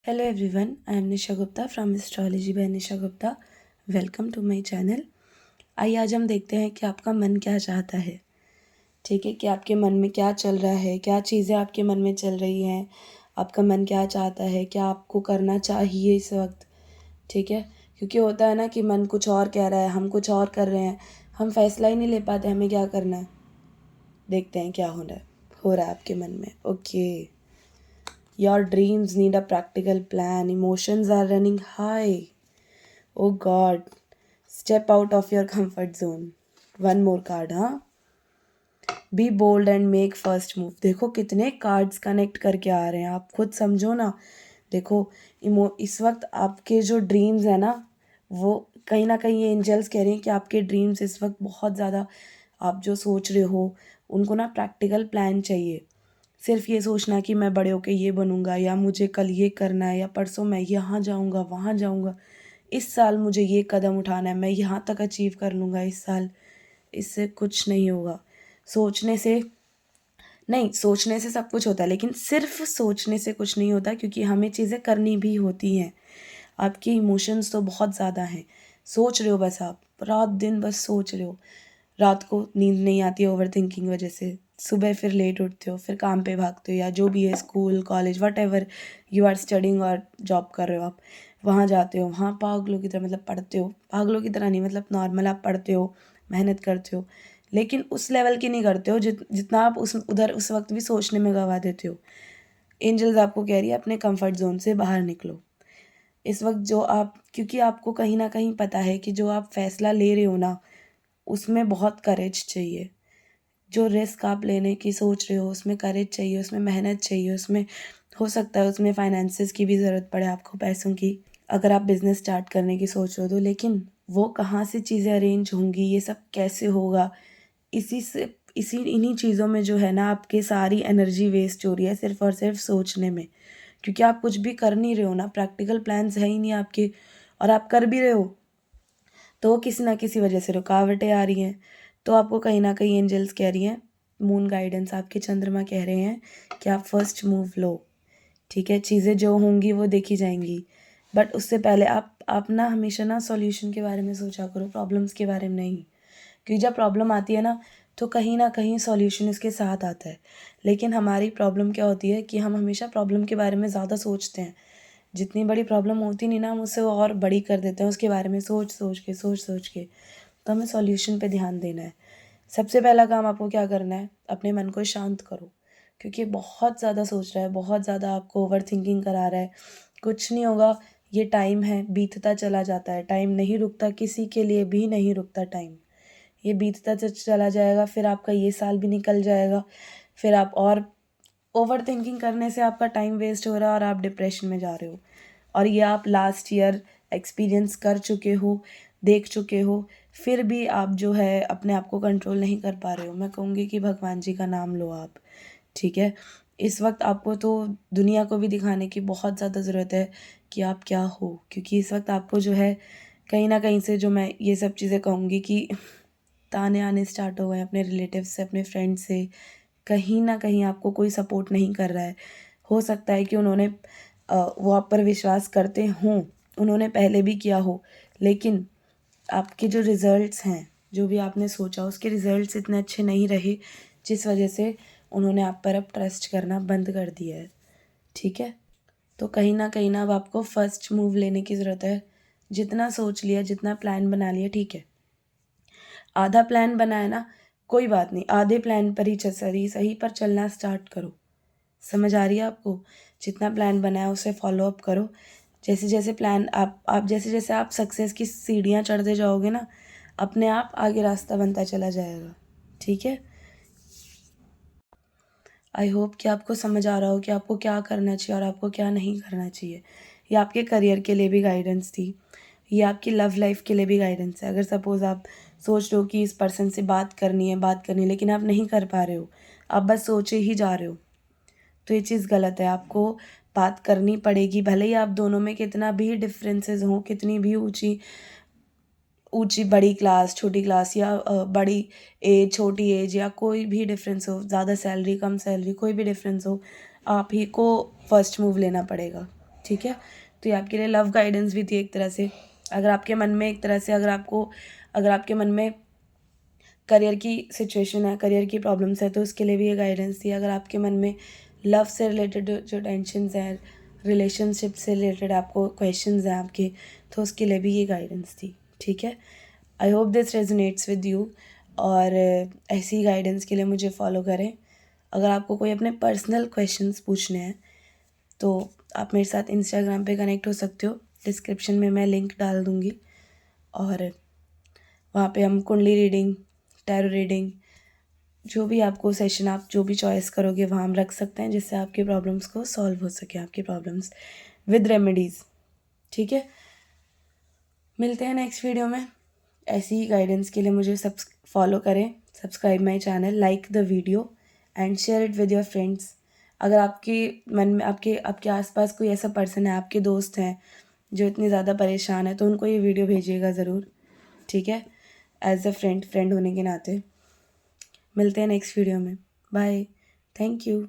Hello everyone, I am Nisha Gupta from Astrology by Nisha Gupta. Welcome to my channel. आइए आज हम देखते हैं कि आपका मन क्या चाहता है। ठीक है, कि आपके मन में क्या चल रहा है, क्या चीज़ें आपके मन में चल रही हैं, आपका मन क्या चाहता है, क्या आपको करना चाहिए इस वक्त। ठीक है, क्योंकि होता है ना कि मन कुछ और कह रहा है, हम कुछ और कर रहे हैं, हम फैसला ही नहीं ले पाते हमें क्या करना है। देखते हैं क्या हो रहा है आपके मन में। Okay, your dreams need a practical plan. Emotions are running high. Oh God. Step out of your comfort zone. One more card, हाँ. Be bold and make first move. देखो कितने कार्ड्स कनेक्ट करके आ रहे हैं, आप खुद समझो ना। देखो इस वक्त आपके जो ड्रीम्स है ना, वो कहीं ना कहीं ये एंजल्स कह रहे हैं कि आपके ड्रीम्स इस वक्त बहुत ज़्यादा, आप जो सोच रहे हो उनको ना प्रैक्टिकल प्लान चाहिए। सिर्फ ये सोचना कि मैं बड़े होके ये बनूंगा, या मुझे कल ये करना है, या परसों मैं यहाँ जाऊँगा वहाँ जाऊँगा, इस साल मुझे ये कदम उठाना है, मैं यहाँ तक अचीव कर लूँगा इस साल, इससे कुछ नहीं होगा। सोचने से सब कुछ होता है, लेकिन सिर्फ सोचने से कुछ नहीं होता, क्योंकि हमें चीज़ें करनी भी होती हैं। आपके इमोशंस तो बहुत ज़्यादा हैं। सोच रहे हो बस, आप रात दिन बस सोच रहे हो। रात को नींद नहीं आती है ओवर थिंकिंग वजह से, सुबह फिर लेट उठते हो, फिर काम पे भागते हो, या जो भी है school college whatever you are studying और जॉब कर रहे हो आप, वहाँ जाते हो, वहाँ पागलों की तरह, मतलब पढ़ते हो, पागलों की तरह नहीं, मतलब नॉर्मल आप पढ़ते हो, मेहनत करते हो, लेकिन उस लेवल की नहीं करते हो जितना आप उस वक्त भी सोचने में गवा देते हो। एंजल्स आपको कह रही है अपने कंफर्ट जोन से बाहर निकलो इस वक्त। जो आप, क्योंकि आपको कहीं ना कहीं पता है कि जो आप फैसला ले रहे हो ना, उसमें बहुत करेज चाहिए। जो रिस्क आप लेने की सोच रहे हो उसमें करेज चाहिए, उसमें मेहनत चाहिए, उसमें हो सकता है उसमें फाइनेंसेस की भी ज़रूरत पड़े आपको, पैसों की, अगर आप बिज़नेस स्टार्ट करने की सोच रहे हो तो। लेकिन वो कहाँ से चीज़ें अरेंज होंगी, ये सब कैसे होगा, इन्हीं चीज़ों में जो है ना आपकी सारी एनर्जी वेस्ट हो रही है, सिर्फ और सिर्फ सोचने में। क्योंकि आप कुछ भी कर नहीं रहे हो ना, प्रैक्टिकल प्लान्स है ही नहीं आपके, और आप कर भी रहे हो तो किसी ना किसी वजह से रुकावटें आ रही हैं। तो आपको कहीं ना कहीं एंजल्स कह रही हैं, मून गाइडेंस, आपके चंद्रमा कह रहे हैं कि आप फर्स्ट मूव लो। ठीक है, चीज़ें जो होंगी वो देखी जाएंगी, बट उससे पहले आप ना हमेशा ना सॉल्यूशन के बारे में सोचा करो, प्रॉब्लम्स के बारे में नहीं। क्योंकि जब प्रॉब्लम आती है तो कहीं ना कहीं सॉल्यूशन इसके साथ आता है। लेकिन हमारी प्रॉब्लम क्या होती है कि हम हमेशा प्रॉब्लम के बारे में ज़्यादा सोचते हैं। जितनी बड़ी प्रॉब्लम होती नहीं ना, हम उससे और बड़ी कर देते हैं उसके बारे में सोच के। तो हमें सॉल्यूशन पे ध्यान देना है। सबसे पहला काम आपको क्या करना है, अपने मन को शांत करो, क्योंकि बहुत ज़्यादा सोच रहा है, बहुत ज़्यादा आपको ओवर थिंकिंग करा रहा है। कुछ नहीं होगा, ये टाइम है, बीतता चला जाता है, टाइम नहीं रुकता, किसी के लिए भी नहीं रुकता टाइम। ये बीतता चला जाएगा, फिर आपका ये साल भी निकल जाएगा, फिर आप और ओवर थिंकिंग करने से आपका टाइम वेस्ट हो रहा है और आप डिप्रेशन में जा रहे हो। और ये आप लास्ट ईयर एक्सपीरियंस कर चुके हो, देख चुके हो, फिर भी आप जो है अपने आप को कंट्रोल नहीं कर पा रहे हो। मैं कहूँगी कि भगवान जी का नाम लो आप। ठीक है, इस वक्त आपको तो दुनिया को भी दिखाने की बहुत ज़्यादा ज़रूरत है कि आप क्या हो, क्योंकि इस वक्त आपको जो है कहीं ना कहीं से, जो मैं ये सब चीज़ें कहूँगी कि ताने आने स्टार्ट हो गए अपने रिलेटिव से, अपने फ्रेंड से। कहीं ना कहीं आपको कोई सपोर्ट नहीं कर रहा है। हो सकता है कि वो आप पर विश्वास करते हों, उन्होंने पहले भी किया हो, लेकिन आपके जो रिज़ल्ट्स हैं, जो भी आपने सोचा उसके रिज़ल्ट्स इतने अच्छे नहीं रहे, जिस वजह से उन्होंने आप पर अब ट्रस्ट करना बंद कर दिया है। ठीक है, तो कहीं ना अब आपको फर्स्ट मूव लेने की ज़रूरत है। जितना सोच लिया, जितना प्लान बना लिया, ठीक है, आधा प्लान बनाया ना, कोई बात नहीं, आधे प्लान पर ही सही पर चलना स्टार्ट करो। समझ आ रही है आपको? जितना प्लान बनाया उसे फॉलो अप करो। जैसे जैसे प्लान आप जैसे जैसे आप सक्सेस की सीढ़ियाँ चढ़ते जाओगे ना, अपने आप आगे रास्ता बनता चला जाएगा। ठीक है, आई होप कि आपको समझ आ रहा हो कि आपको क्या करना चाहिए और आपको क्या नहीं करना चाहिए। ये आपके करियर के लिए भी गाइडेंस थी, ये आपकी लव लाइफ के लिए भी गाइडेंस है। अगर सपोज़ आप सोच रहे हो कि इस पर्सन से बात करनी है, लेकिन आप नहीं कर पा रहे हो, आप बस सोचे ही जा रहे हो, तो ये चीज़ गलत है। आपको बात करनी पड़ेगी, भले ही आप दोनों में कितना भी डिफरेंसेस हों, कितनी भी ऊंची ऊंची बड़ी क्लास छोटी क्लास, या बड़ी एज छोटी एज, या कोई भी डिफरेंस हो, ज़्यादा सैलरी कम सैलरी, कोई भी डिफरेंस हो, आप ही को फर्स्ट मूव लेना पड़ेगा। ठीक है। तो ये आपके लिए लव गाइडेंस भी थी एक तरह से। अगर आपके मन में एक तरह से अगर आपके मन में करियर की सिचुएशन है, करियर की प्रॉब्लम्स है, तो उसके लिए भी ये गाइडेंस थी। अगर आपके मन में लव से रिलेटेड जो टेंशन्स हैं, रिलेशनशिप से रिलेटेड आपको क्वेश्चंस हैं आपके, तो उसके लिए भी ये गाइडेंस थी, ठीक है। I hope this resonates with you, और ऐसी गाइडेंस के लिए मुझे फॉलो करें। अगर आपको कोई अपने पर्सनल क्वेश्चंस पूछने हैं तो आप मेरे साथ इंस्टाग्राम पे कनेक्ट हो सकते हो, डिस्क्रिप्शन में मैं लिंक डाल दूँगी, और वहाँ पे हम कुंडली रीडिंग, टैरो रीडिंग, जो भी आपको सेशन आप जो भी चॉइस करोगे वहाँ हम रख सकते हैं, जिससे आपकी प्रॉब्लम्स को सॉल्व हो सके, आपकी प्रॉब्लम्स विद रेमेडीज़, ठीक है। मिलते हैं नेक्स्ट वीडियो में। ऐसी ही गाइडेंस के लिए मुझे फॉलो करें, subscribe my channel, like the video and share it with your friends. अगर आपके मन में आपके आसपास कोई ऐसा पर्सन है, आपके दोस्त हैं जो इतने ज़्यादा परेशान है, तो उनको ये वीडियो भेजिएगा ज़रूर, ठीक है। एज अ फ्रेंड होने के नाते। मिलते हैं नेक्स्ट वीडियो में। Bye, thank you.